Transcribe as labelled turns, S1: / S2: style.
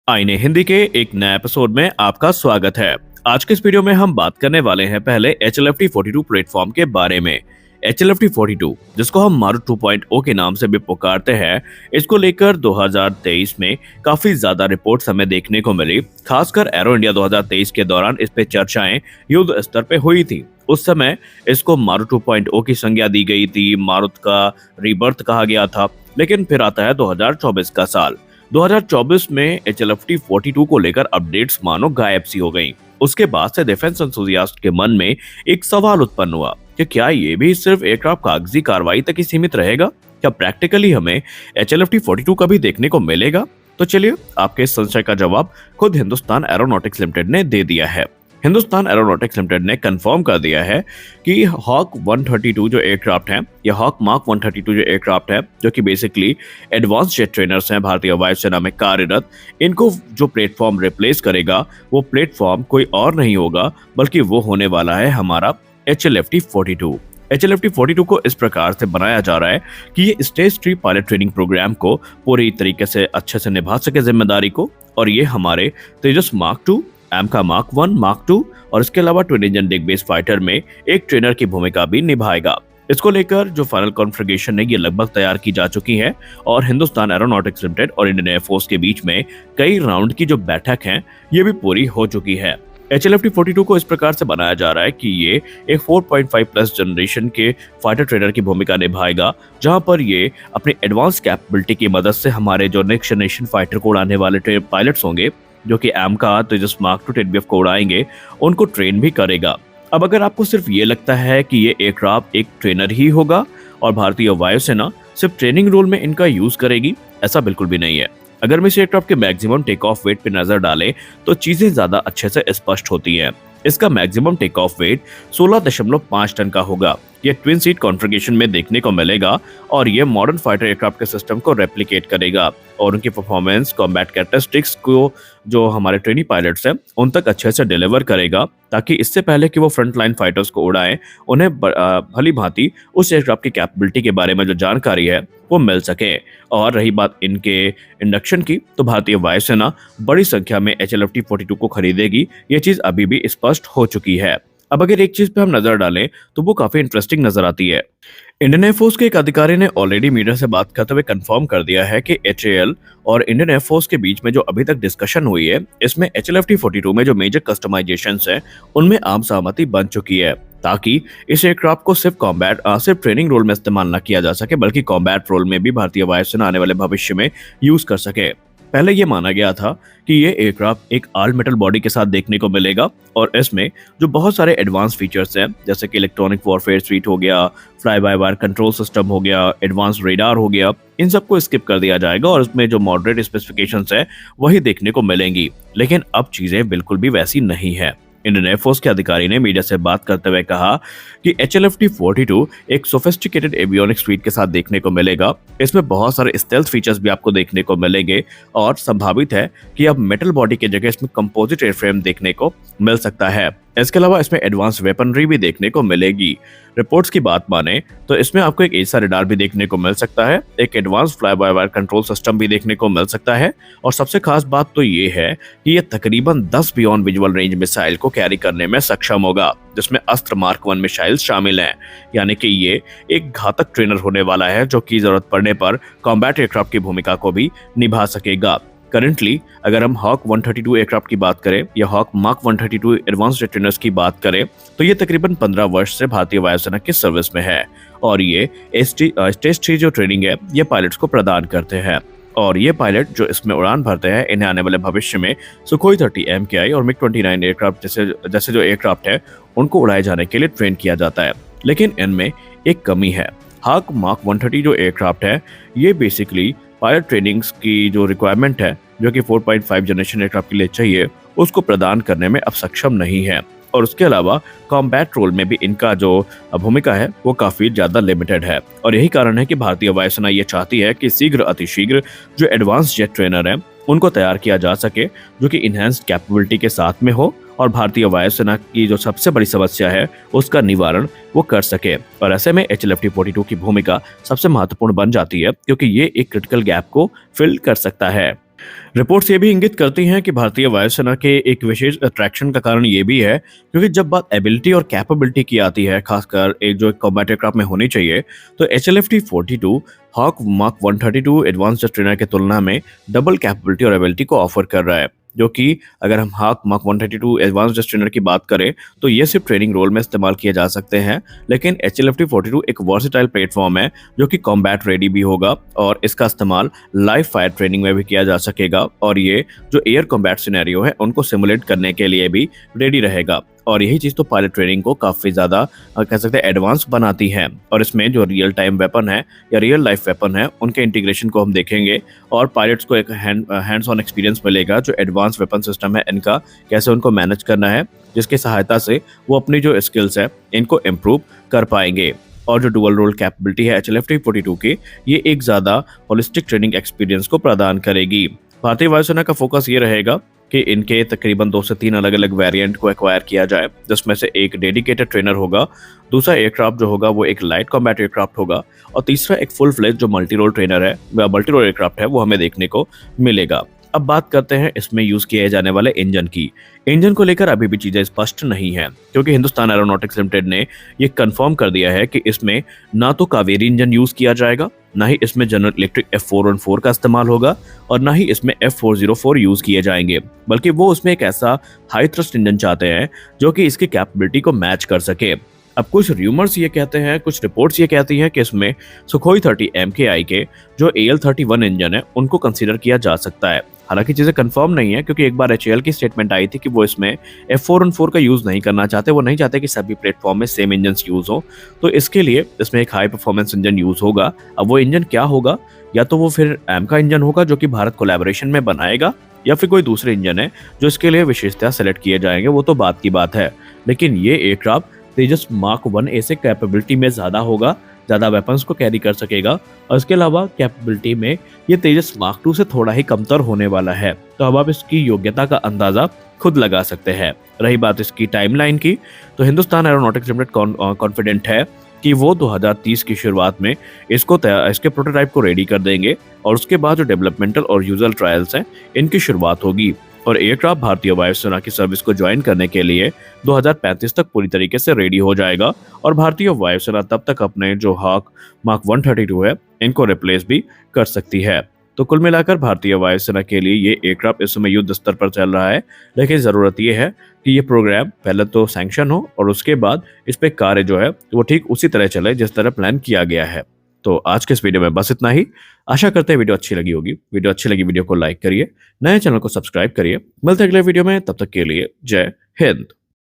S1: आईने हिंदी के एक नए एपिसोड में आपका स्वागत है। आज के इस वीडियो में हम बात करने वाले हैं पहले HLFT42 प्लेटफॉर्म के बारे में। HLFT42, जिसको हम मारुत 2.0 के नाम से भी पुकारते हैं, इसको लेकर 2023 में काफी ज्यादा रिपोर्ट्स हमें देखने को मिली। खासकर एरो इंडिया 2023 के दौरान इस पे चर्चाएं युद्ध स्तर पे हुई थी। उस समय इसको मारुत 2.0 की संज्ञा दी गई थी, मारुत का रीबर्थ कहा गया था। लेकिन फिर आता है 2024 का साल। 2024 में HLFT42 को लेकर अपडेट्स मानो गायब सी हो गई। उसके बाद से डिफेंस एंथुसियास्ट के मन में एक सवाल उत्पन्न हुआ कि क्या ये भी सिर्फ एयरक्राफ्ट कागजी कार्रवाई तक ही सीमित रहेगा? क्या प्रैक्टिकली हमें HLFT42 कभी देखने को मिलेगा? तो चलिए आपके इस संशय का जवाब खुद हिंदुस्तान एरोनॉटिक्स लिमिटेड ने दे दिया है। हिंदुस्तान एरोनॉटिक्स लिमिटेड ने कंफर्म कर दिया है कि हॉक 132 जो एयरक्राफ्ट है या हॉक मार्क 132 जो एयरक्राफ्ट है, जो कि बेसिकली एडवांस जेट ट्रेनर्स हैं भारतीय वायुसेना में कार्यरत, इनको जो प्लेटफॉर्म रिप्लेस करेगा वो प्लेटफॉर्म कोई और नहीं होगा बल्कि वो होने वाला है हमारा HLFT42। HLFT42 को इस प्रकार से बनाया जा रहा है कि ये स्टेज 3 पायलट ट्रेनिंग प्रोग्राम को पूरी तरीके से अच्छे से निभा सके जिम्मेदारी को, और ये हमारे तेजस मार्क 2, एमका मार्क 1, मार्क 2 और इसके अलावा ट्विन इंजन डिग बेस फाइटर में एक ट्रेनर की भूमिका भी निभाएगा। इसको लेकर जो फाइनल कॉन्फ़िगरेशन है ये लगभग तैयार की जा चुकी है और हिंदुस्तान एरोनॉटिक्स लिमिटेड और इंडियन एयरफोर्स के बीच में कई राउंड की जो बैठक है ये भी पूरी हो चुकी है। HLFT42 को इस प्रकार से बनाया जा रहा है कि ये एक 4.5 प्लस जनरेशन के फाइटर ट्रेनर की भूमिका निभाएगा, जहां पर ये अपनी एडवांस कैपेबिलिटी की मदद से हमारे जो नेक्स्ट जनरेशन फाइटर को उड़ाने वाले पायलट्स होंगे, जो कि एमका तेजस मार्क 2 टेडबीएफ को उड़ाएंगे, उनको ट्रेन भी करेगा। अब अगर आपको सिर्फ ये लगता है कि ये एयरक्राफ्ट एक ट्रेनर ही होगा और भारतीय वायुसेना सिर्फ ट्रेनिंग रोल में इनका यूज करेगी, ऐसा बिल्कुल भी नहीं है। अगर हम इस एयरक्राफ्ट के मैक्सिमम टेक ऑफ वेट पे नजर डालें तो चीजें ज्यादा अच्छे से स्पष्ट होती हैं। इसका maximum take off weight 16.5 tonne का होगा। ये ट्विन सीट कॉन्फ़िगरेशन में देखने को मिलेगा और ये मॉडर्न फाइटर एयरक्राफ्ट के सिस्टम को रेप्लिकेट करेगा और उनकी परफॉर्मेंस, कॉम्बैट कैरेक्टरिस्टिक्स को जो हमारे ट्रेनी पायलट्स हैं उन तक अच्छे से डिलीवर करेगा, ताकि इससे पहले कि वो फ्रंट लाइन फाइटर्स को उड़ाएं उन्हें भली भांति उस एयरक्राफ्ट की कैपेबिलिटी के बारे में जो जानकारी है वो मिल सके। और रही बात इनके इंडक्शन की, तो भारतीय वायुसेना बड़ी संख्या में HLFT42 को खरीदेगी, ये चीज अभी भी स्पष्ट हो चुकी है। अब अगर एक चीज पे हम नजर डालें तो वो काफी इंटरेस्टिंग नजर आती है। इंडियन एयरफोर्स के एक अधिकारी ने ऑलरेडी मीडिया से बात करते हुए कंफर्म कर दिया है कि HAL और इंडियन एयरफोर्स के बीच में जो अभी तक डिस्कशन हुई है, इसमें HLFT42 में जो मेजर कस्टमाइजेशंस हैं उनमें आम सहमति बन चुकी है, ताकि इस एयरक्राफ्ट को सिर्फ ट्रेनिंग रोल में इस्तेमाल न किया जा सके बल्कि कॉम्बैट रोल में भी भारतीय वायुसेना आने वाले भविष्य में यूज कर सके। पहले ये माना गया था कि ये एयरक्राफ्ट एक ऑल मेटल बॉडी के साथ देखने को मिलेगा और इसमें जो बहुत सारे एडवांस फीचर्स हैं, जैसे कि इलेक्ट्रॉनिक वॉरफेयर स्वीट हो गया, fly by wire control system हो गया, एडवांस रेडार हो गया, इन सबको स्किप कर दिया जाएगा और इसमें जो मॉडरेट स्पेसिफिकेशंस है वही देखने को मिलेंगी। लेकिन अब चीजें बिल्कुल भी वैसी नहीं है। इंडियन एयरफोर्स के अधिकारी ने मीडिया से बात करते हुए कहा कि HLFT42 एक सोफिस्टिकेटेड एवियोनिक्स स्वीट के साथ देखने को मिलेगा। इसमें बहुत सारे स्टेल्थ फीचर्स भी आपको देखने को मिलेंगे और संभावित है कि अब मेटल बॉडी की जगह इसमें कंपोजिट एयरफ्रेम देखने को मिल सकता है। इसके अलावा इसमें एडवांस वेपनरी भी देखने को मिलेगी। रिपोर्ट्स की बात माने तो इसमें आपको एक एसा रडार भी देखने को मिल सकता है, एक advance fly by wire control system भी देखने को मिल सकता है और सबसे खास बात तो ये है कि ये तकरीबन 10 बियॉन्ड विजुअल रेंज मिसाइल को कैरी करने में सक्षम होगा, जिसमें अस्त्र मार्क 1 मिसाइल शामिल हैं। यानी कि ये एक घातक ट्रेनर होने वाला है जो कि जरूरत पड़ने पर कॉम्बैट एयरक्राफ्ट की भूमिका को भी निभा सकेगा। करंटली अगर हम हॉक 132 एयरक्राफ्ट की बात करें या Hawk Mark 132 advance jet trainers की बात करें तो ये तकरीबन 15 वर्ष से भारतीय वायुसेना की सर्विस में है और ये स्टेज 3 जो ट्रेनिंग है ये पायलट्स को प्रदान करते हैं। और ये पायलट जो इसमें उड़ान भरते हैं इन्हें आने वाले भविष्य में सुखोई 30 MKI और MiG-29 एयरक्राफ्ट जैसे जो एयरक्राफ्ट है उनको उड़ाए जाने के लिए ट्रेन किया जाता है। लेकिन इनमें एक कमी है। हॉक मार्क 130 जो एयरक्राफ्ट है ये बेसिकली पायलट ट्रेनिंग्स की जो रिक्वायरमेंट है, जो कि 4.5 जनरेशन एयरक्राफ्ट के लिए चाहिए, उसको प्रदान करने में अब सक्षम नहीं है और उसके अलावा कॉम्बैट रोल में भी इनका जो भूमिका है वो काफी ज्यादा लिमिटेड है। और यही कारण है कि भारतीय वायुसेना ये चाहती है कि शीघ्र अतिशीघ्र जो एडवांस जेट ट्रेनर है उनको तैयार किया जा सके, जो कि इनहैंस्ड कैपेबिलिटी के साथ में हो और भारतीय वायुसेना की जो सबसे बड़ी समस्या है उसका निवारण वो कर सके। और ऐसे में HLFT42 की भूमिका सबसे महत्वपूर्ण बन जाती है, क्योंकि ये एक क्रिटिकल गैप को फिल कर सकता है। रिपोर्ट्स ये भी इंगित करती हैं कि भारतीय वायुसेना के एक विशेष अट्रैक्शन का कारण ये भी है, क्योंकि जब बात एबिलिटी और कैपेबिलिटी की आती है, खासकर एक जो कॉम्बैट एयरक्राफ्ट में होनी चाहिए, तो HLFT-42 hoc Mark 132 advance trainer के तुलना में डबल कैपेबिलिटी और एबिलिटी को ऑफर कर रहा है। जो कि अगर हम हॉक मार्क 132 एडवांस ट्रेनर की बात करें, तो ये सिर्फ ट्रेनिंग रोल में इस्तेमाल किए जा सकते हैं, लेकिन HLFT-42 एक वर्सेटाइल प्लेटफॉर्म है जो कि कॉम्बैट रेडी भी होगा और इसका इस्तेमाल लाइव फायर ट्रेनिंग में भी किया जा सकेगा, और ये जो एयर कॉम्बैट सिनेरियो है उनको सिमुलेट करने के लिए भी रेडी रहेगा। और यही चीज़ तो पायलट ट्रेनिंग को काफ़ी ज़्यादा कह सकते हैं एडवांस बनाती है। और इसमें जो रियल टाइम वेपन है या रियल लाइफ वेपन है उनके इंटीग्रेशन को हम देखेंगे, और पायलट्स को एक हैंड्स ऑन एक्सपीरियंस मिलेगा जो एडवांस वेपन सिस्टम है इनका, कैसे उनको मैनेज करना है, जिसकी सहायता से वो अपनी जो स्किल्स है इनको इम्प्रूव कर पाएंगे। और जो डुअल रोल कैपेबिलिटी है HLFT-42 की, ये एक ज़्यादा होलिस्टिक ट्रेनिंग एक्सपीरियंस को प्रदान करेगी। भारतीय वायुसेना का फोकस ये रहेगा कि इनके तकरीबन 2 से 3 अलग अलग वेरिएंट को एक्वायर किया जाए, जिसमें से एक डेडिकेटेड ट्रेनर होगा, दूसरा एयरक्राफ्ट जो होगा वो एक लाइट कॉम्बैट एयरक्राफ्ट होगा, और तीसरा एक फुल फ्लेज जो मल्टी रोल ट्रेनर है, मल्टी रोल एयरक्राफ्ट है, वो हमें देखने को मिलेगा। अब बात करते हैं इसमें यूज किए जाने वाले इंजन की। इंजन को लेकर अभी भी चीजें स्पष्ट नहीं है, क्योंकि हिंदुस्तान एरोनॉटिक्स लिमिटेड ने ये कंफर्म कर दिया है कि इसमें ना तो कावेरी इंजन यूज किया जाएगा, ना ही इसमें जनरल इलेक्ट्रिक F414 का इस्तेमाल होगा, और ना ही इसमें F404 यूज किए जाएंगे, बल्कि वो उसमें एक ऐसा हाई थ्रस्ट इंजन चाहते हैं जो कि इसकी कैपेबिलिटी को मैच कर सके। अब कुछ र्यूमर्स ये कहते हैं, कुछ रिपोर्ट्स ये कहती हैं कि इसमें सुखोई 30 MKI के जो AL-31 इंजन है उनको कंसीडर किया जा सकता है। हालांकि चीज़ें कंफर्म नहीं है, क्योंकि एक बार HAL की स्टेटमेंट आई थी कि वो इसमें F414 का यूज़ नहीं करना चाहते, वो नहीं चाहते कि सभी प्लेटफॉर्म में सेम इंजन यूज़ हो, तो इसके लिए इसमें एक हाई परफॉर्मेंस इंजन यूज़ होगा। अब वो इंजन क्या होगा, या तो वो फिर एम का इंजन होगा जो कि भारत कोलैबोरेशन में बनाएगा, या फिर कोई दूसरे इंजन है जो इसके लिए विशेषता सेलेक्ट किए जाएंगे, वो तो बात की बात है। लेकिन ये एयरक्राफ्ट तेजस मार्क 1A से कैपेबिलिटी में ज़्यादा होगा, ज़्यादा वेपन्स को कैरी कर सकेगा, और इसके अलावा कैपेबिलिटी में ये तेजस मार्क 2 से थोड़ा ही कमतर होने वाला है। तो अब आप इसकी योग्यता का अंदाज़ा खुद लगा सकते हैं। रही बात इसकी टाइमलाइन की, तो हिंदुस्तान एरोनॉटिक्स लिमिटेड कॉन्फिडेंट है कि वो 2030 की शुरुआत में इसके प्रोटोटाइप को रेडी कर देंगे, और उसके बाद जो डेवलपमेंटल और यूजर ट्रायल्स हैं इनकी शुरुआत होगी, और एयरक्राफ्ट भारतीय वायुसेना की सर्विस को ज्वाइन करने के लिए 2035 तक पूरी तरीके से रेडी हो जाएगा, और भारतीय वायुसेना तब तक अपने जो हॉक मार्क 132 है इनको रिप्लेस भी कर सकती है। तो कुल मिलाकर भारतीय वायुसेना के लिए ये एयरक्राफ्ट इस समय युद्ध स्तर पर चल रहा है, लेकिन ज़रूरत ये है कि ये प्रोग्राम पहले तो सैंक्शन हो, और उसके बाद इस पे कार्य जो है वो ठीक उसी तरह चले जिस तरह प्लान किया गया है। तो आज के इस वीडियो में बस इतना ही। आशा करते हैं वीडियो अच्छी लगी होगी। वीडियो अच्छी लगी वीडियो को लाइक करिए, नए चैनल को सब्सक्राइब करिए। मिलते हैं अगले वीडियो में, तब तक के लिए जय हिंद।